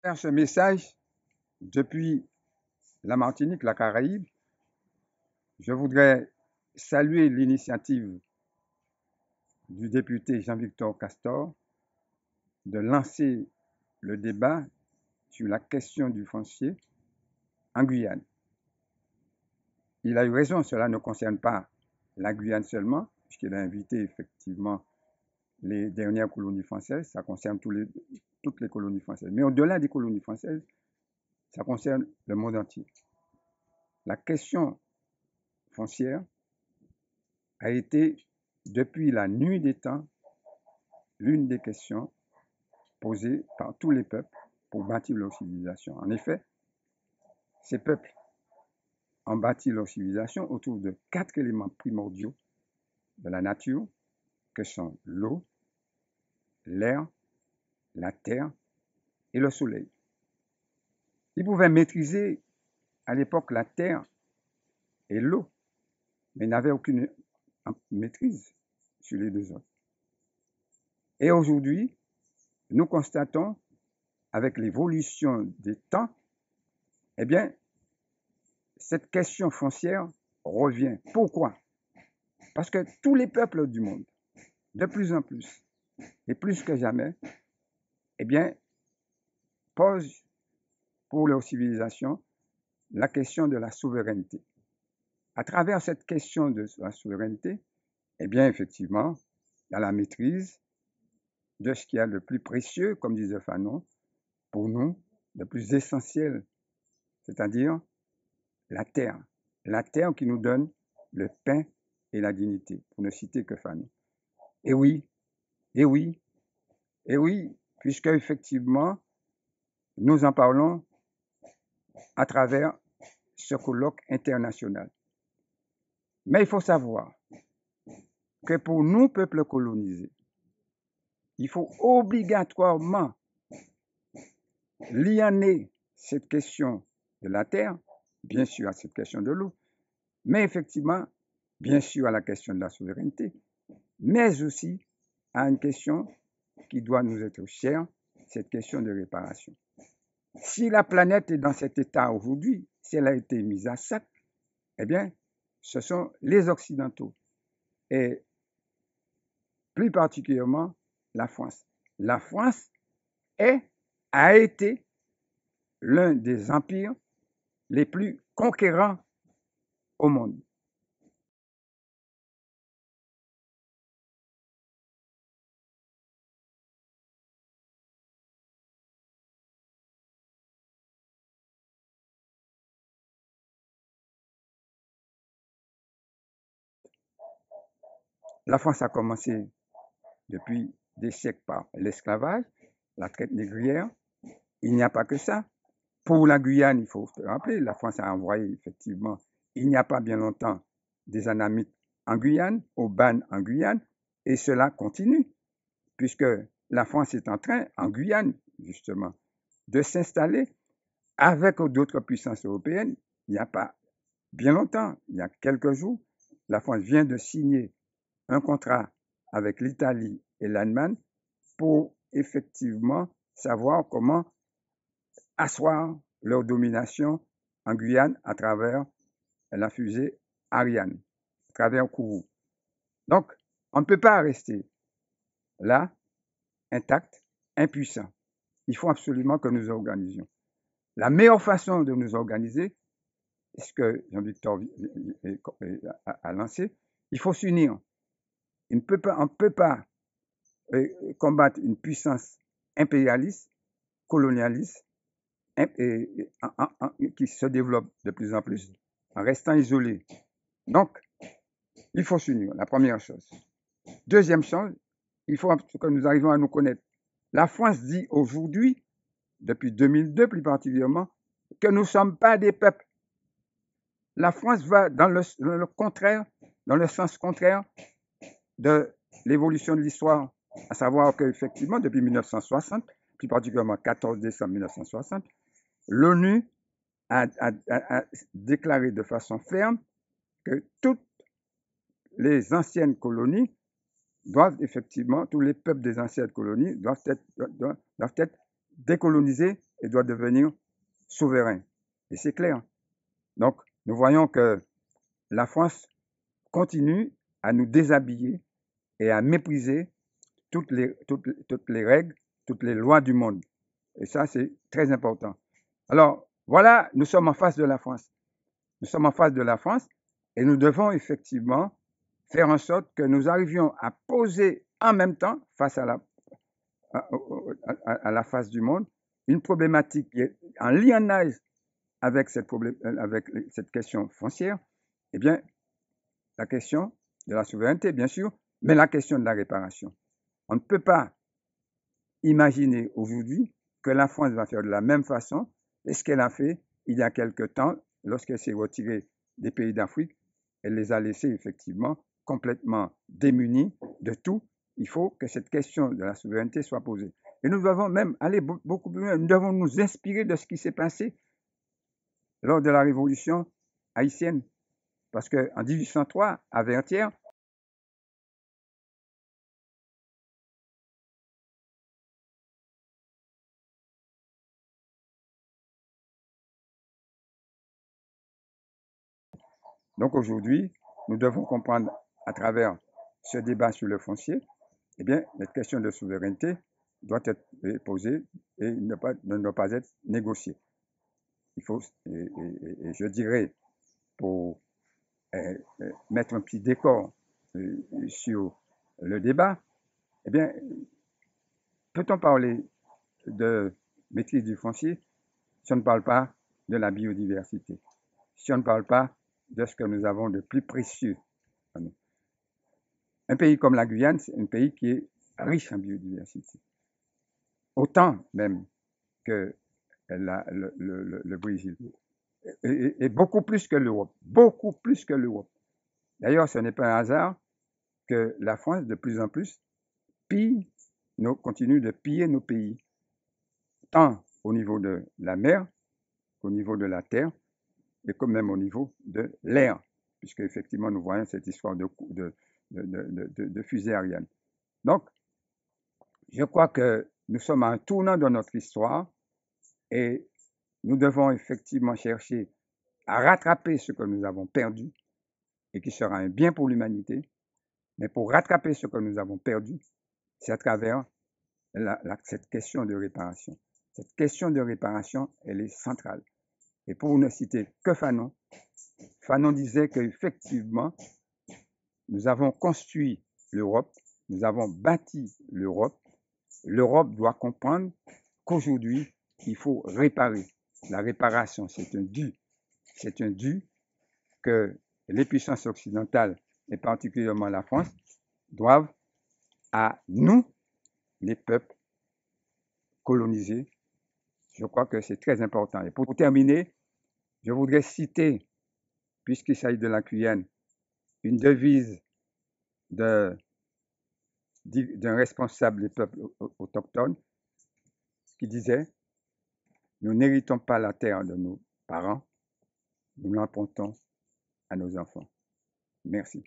Faire ce message depuis la Martinique, la Caraïbe. Je voudrais saluer l'initiative du député Jean-Victor Castor de lancer le débat sur la question du foncier en Guyane. Il a eu raison, cela ne concerne pas la Guyane seulement, puisqu'il a invité effectivement les dernières colonies françaises, ça concerne toutes les colonies françaises. Mais au-delà des colonies françaises, ça concerne le monde entier. La question foncière a été, depuis la nuit des temps, l'une des questions posées par tous les peuples pour bâtir leur civilisation. En effet, ces peuples ont bâti leur civilisation autour de 4 éléments primordiaux de la nature, que sont l'eau, l'air, la terre et le soleil. Ils pouvaient maîtriser à l'époque la terre et l'eau, mais n'avaient aucune maîtrise sur les deux autres. Et aujourd'hui, nous constatons, avec l'évolution des temps, eh bien, cette question foncière revient. Pourquoi? Parce que tous les peuples du monde, de plus en plus, et plus que jamais, eh bien, posent pour leur civilisation la question de la souveraineté. À travers cette question de la souveraineté, eh bien, effectivement, il y a la maîtrise de ce qui est le plus précieux, comme disait Fanon, pour nous, le plus essentiel, c'est-à-dire la terre. La terre qui nous donne le pain et la dignité, pour ne citer que Fanon. Et oui, et oui, et oui, puisque effectivement, nous en parlons à travers ce colloque international. Mais il faut savoir que pour nous, peuples colonisés, il faut obligatoirement lier cette question de la terre, bien sûr à cette question de l'eau, mais effectivement, bien sûr à la question de la souveraineté, mais aussi à une question qui doit nous être chère, cette question de réparation. Si la planète est dans cet état aujourd'hui, si elle a été mise à sac, eh bien, ce sont les Occidentaux, et plus particulièrement la France. La France a été l'un des empires les plus conquérants au monde. La France a commencé depuis des siècles par l'esclavage, la traite négrière. Il n'y a pas que ça. Pour la Guyane, il faut se rappeler, la France a envoyé effectivement, il n'y a pas bien longtemps, des Anamites en Guyane, au Ban en Guyane, et cela continue, puisque la France est en train, en Guyane justement, de s'installer avec d'autres puissances européennes. Il n'y a pas bien longtemps, il y a quelques jours, la France vient de signer un contrat avec l'Italie et l'Allemagne pour effectivement savoir comment asseoir leur domination en Guyane à travers la fusée Ariane, à travers Kourou. Donc, on ne peut pas rester là, intact, impuissant. Il faut absolument que nous organisions. La meilleure façon de nous organiser, ce que Jean-Victor a lancé, il faut s'unir. On ne peut pas combattre une puissance impérialiste, colonialiste, qui se développe de plus en plus en restant isolé. Donc, il faut s'unir, la première chose. Deuxième chose, il faut que nous arrivions à nous connaître. La France dit aujourd'hui, depuis 2002 plus particulièrement, que nous ne sommes pas des peuples. La France va dans le contraire, dans le sens contraire de l'évolution de l'histoire, à savoir qu'effectivement, depuis 1960, plus particulièrement 14 décembre 1960, l'ONU a déclaré de façon ferme que toutes les anciennes colonies tous les peuples des anciennes colonies doivent être décolonisés et doit devenir souverain. Et c'est clair. Donc, nous voyons que la France continue à nous déshabiller et à mépriser toutes les règles, toutes les lois du monde. Et ça, c'est très important. Alors, voilà, nous sommes en face de la France. Nous sommes en face de la France et nous devons effectivement faire en sorte que nous arrivions à poser en même temps, face à la face du monde, une problématique qui est en liaison avec cette question foncière, eh bien, la question de la souveraineté, bien sûr, mais la question de la réparation. On ne peut pas imaginer aujourd'hui que la France va faire de la même façon et ce qu'elle a fait il y a quelque temps lorsqu'elle s'est retirée des pays d'Afrique. Elle les a laissés effectivement complètement démunis de tout. Il faut que cette question de la souveraineté soit posée. Et nous devons même aller beaucoup plus loin. Nous devons nous inspirer de ce qui s'est passé lors de la Révolution haïtienne. Parce qu'en 1803, à Vertières, donc aujourd'hui, nous devons comprendre à travers ce débat sur le foncier, eh bien, cette question de souveraineté doit être posée et ne doit pas être négociée. Il faut, et je dirais, pour mettre un petit décor sur le débat, eh bien, peut-on parler de maîtrise du foncier si on ne parle pas de la biodiversité, si on ne parle pas de ce que nous avons de plus précieux en nous. Un pays comme la Guyane, c'est un pays qui est riche en biodiversité. Autant même que le Brésil. Et beaucoup plus que l'Europe. Beaucoup plus que l'Europe. D'ailleurs, ce n'est pas un hasard que la France, de plus en plus, continue de piller nos pays, tant au niveau de la mer qu'au niveau de la terre, et quand même au niveau de l'air, puisque effectivement nous voyons cette histoire de fusée Ariane. Donc, je crois que nous sommes à un tournant dans notre histoire et nous devons effectivement chercher à rattraper ce que nous avons perdu et qui sera un bien pour l'humanité. Mais pour rattraper ce que nous avons perdu, c'est à travers cette question de réparation. Cette question de réparation, elle est centrale. Et pour ne citer que Fanon, Fanon disait qu'effectivement, nous avons construit l'Europe, nous avons bâti l'Europe. L'Europe doit comprendre qu'aujourd'hui, il faut réparer. La réparation, c'est un dû. C'est un dû que les puissances occidentales, et particulièrement la France, doivent à nous, les peuples colonisés. Je crois que c'est très important. Et pour terminer, je voudrais citer, puisqu'il s'agit de la Guyane, une devise d'un responsable des peuples autochtones qui disait « Nous n'héritons pas la terre de nos parents, nous l'empruntons à nos enfants. » Merci.